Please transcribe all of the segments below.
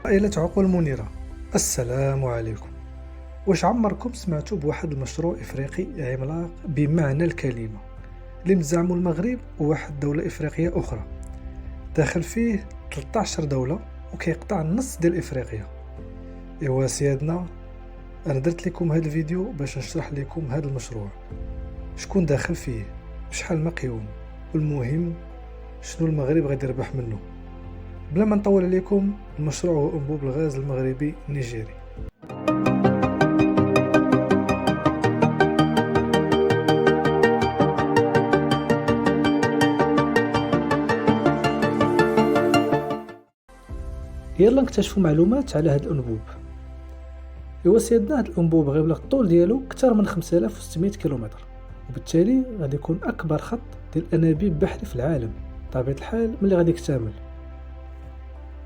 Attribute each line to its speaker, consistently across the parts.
Speaker 1: عائلة عقول منيرة. السلام عليكم. واش عمركم سمعتوا بواحد المشروع إفريقي عملاق بمعنى الكلمة اللي مزعمو المغرب وواحد دولة إفريقية أخرى، داخل فيه 13 دولة وكيقطع النص ديال إفريقيا؟ إيوا سيادنا، أنا درت لكم هذا الفيديو باش نشرح لكم هذا المشروع، شكون داخل فيه، بشحال مقيوم، والمهم شنو المغرب غادي يربح منه. بلا ما نطول عليكم، المشروع هو أنبوب الغاز المغربي النيجيري. يلا نكتشفوا معلومات على هذا الأنبوب. إوا سيدنا، هذا الأنبوب غيبلغ الطول ديالو أكثر من 5600 كيلومتر، وبالتالي غادي يكون أكبر خط ديال أنابيب بحري في العالم. بطبيعة الحال ملي غادي يكتمل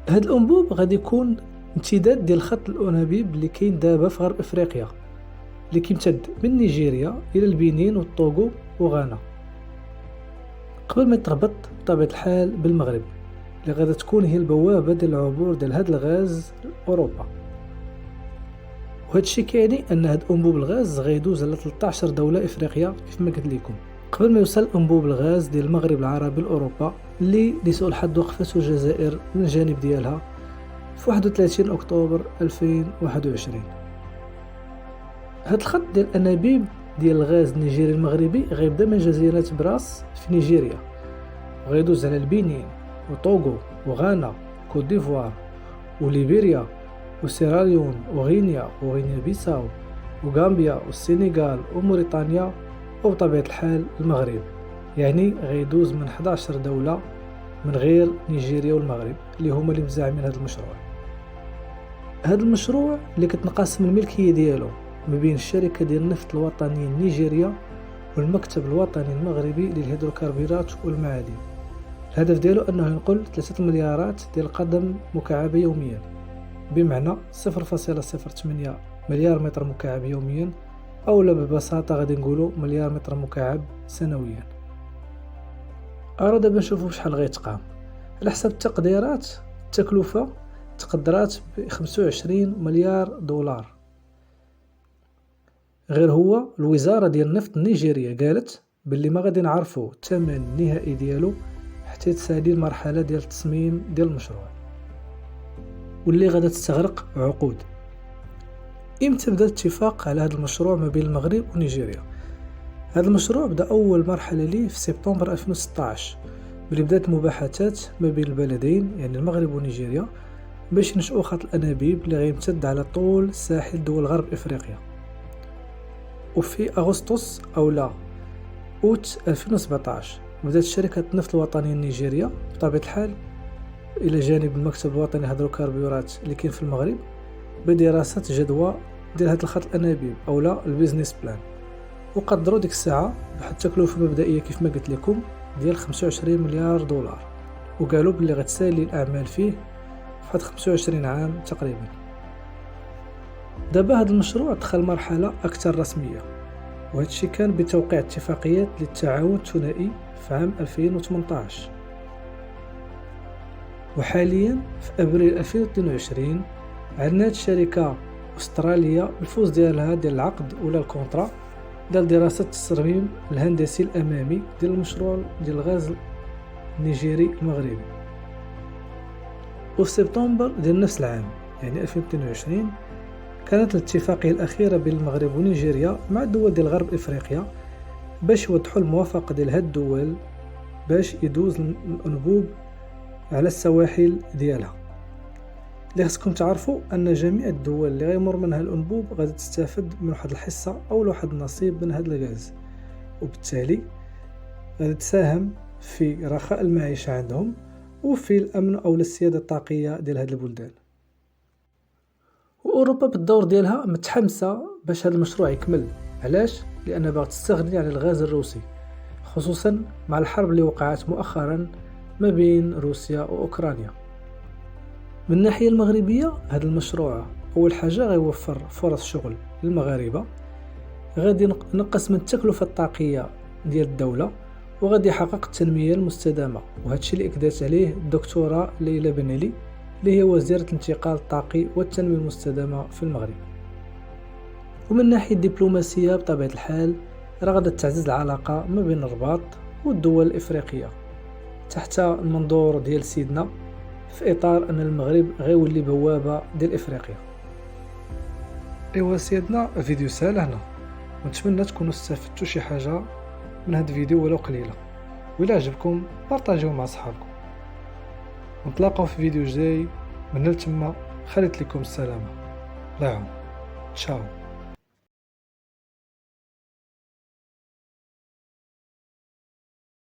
Speaker 1: هذا الأنبوب غادي يكون امتداد ديال خط الأنابيب اللي كاين دابا في غرب إفريقيا، اللي كيمتد من نيجيريا إلى البنين والطوغو وغانا، قبل ما يتربط بطبيعة الحال بالمغرب اللي غادي تكون هي البوابة ديال العبور ديال هذا الغاز لأوروبا. وهذا الشيء كيعني ان هذا انبوب الغاز غيدوز على 13 دولة افريقيا كيف ما قلت لكم، قبل ما يوصل انبوب الغاز ديال المغرب العربي لاوروبا اللي لسوء الحظ وقفته الجزائر من الجانب ديالها في 31 اكتوبر 2021. هذا الخط ديال الانابيب ديال الغاز النيجيري المغربي غيبدا من جزيرة براس في نيجيريا، وغيدوز على البنين وطوغو وغانا كوت ديفوار وليبيريا وسيراليون وغينيا بيساو وغامبيا والسنغال وموريتانيا وبطبيعة الحال المغرب. يعني غيدوز من 11 دولة من غير نيجيريا والمغرب اللي هما اللي مزاعمين هذا المشروع. هذا المشروع اللي كتنقسم الملكية ديالو ما بين الشركة ديال النفط الوطنية النيجيرية والمكتب الوطني المغربي للهيدروكربونات والمعادن. الهدف ديالو انه ينقل 3 مليارات ديال القدم مكعبة يوميا، بمعنى 0.08 مليار متر مكعب يوميا، أو ببساطة غادي نقولوا مليار متر مكعب سنويا. دابا نشوفوا شحال غيتقام. على حسب التقديرات التكلفة تقدرات ب 25 مليار دولار. غير هو الوزارة ديال النفط النيجيرية قالت باللي ما غادي نعرفوا الثمن النهائي ديالو حتى تسالي المرحلة ديال التصميم ديال المشروع، واللي غادا تستغرق عقود. امتى بدا الاتفاق على هذا المشروع ما بين المغرب ونيجيريا؟ هذا المشروع بدا اول مرحله ليه في سبتمبر 2016، باللي بدات مباحثات ما بين البلدين يعني المغرب ونيجيريا باش ينشئوا خط الانابيب اللي غيمتد على طول ساحل دول غرب افريقيا. وفي اغسطس او لا اوت 2017 بدات شركه النفط الوطنيه النيجيريه بطبيعه الحال الى جانب المكتب الوطني للهيدروكربونات اللي كاين في المغرب بدراسة جدوى ديال هاد الخط الانابيب او لا البيزنس بلان، وقدروا ديك الساعه بواحد التكلفه مبدئيه كيف ما قلت لكم ديال 25 مليار دولار، وقالوا بلي غتسالي الاعمال فيه فهاد 25 عام تقريبا. دابا هاد المشروع دخل مرحله اكثر رسميه، وهذا الشيء كان بتوقيع اتفاقيات للتعاون الثنائي في عام 2018. وحاليا في ابريل 2022 عندنا شركة أسترالية الفوز ديالها ديال العقد ولا الكونترا ديال دراسة التصميم الهندسي الأمامي ديال المشروع ديال الغاز النيجيري المغربي. وفي سبتمبر ديال نفس العام يعني 2022 كانت الاتفاقية الأخيرة بين المغرب ونيجيريا مع الدول ديال غرب إفريقيا باش يوضحوا الموافقة ديال هاد الدول باش يدوز الأنبوب على السواحل ديالها. اللي خصكم تعرفوا ان جميع الدول اللي غيمر منها الانبوب غادي تستافد من واحد الحصه او واحد النصيب من هذا الغاز، وبالتالي غادي تساهم في رخاء المعيشه عندهم وفي الامن او السياده الطاقيه ديال هذه البلدان. واوروبا بالدور ديالها متحمسه باش هذا المشروع يكمل. علاش؟ لان باغا تستغني عن الغاز الروسي، خصوصا مع الحرب اللي وقعت مؤخرا ما بين روسيا واوكرانيا. من الناحية المغربية هذا المشروع أول حاجة غيوفر فرص شغل للمغاربة، غادي ينقص من التكلفة الطاقية ديال الدولة، وغادي يحقق التنمية المستدامة، وهذا الشيء اللي أكدت عليه الدكتورة ليلى بنيلي اللي هي وزيرة الانتقال الطاقي والتنمية المستدامة في المغرب. ومن ناحية الدبلوماسية بطبيعة الحال راه غادا تعزز العلاقة ما بين الرباط والدول الإفريقية تحت المنظور ديال سيدنا، في إطار أن المغرب غيولي بوابة ديال إفريقيا. إيوا سيدنا، الفيديو سهل هنا، ونتمنى تكونوا استفدتوا شي حاجة من هاد الفيديو ولو قليلة. وإلا عجبكم بارطاجيوه مع صحابكم، ونتلاقاو في فيديو جاي. من تما خليت لكم السلامة. الله يعاون. تشاو.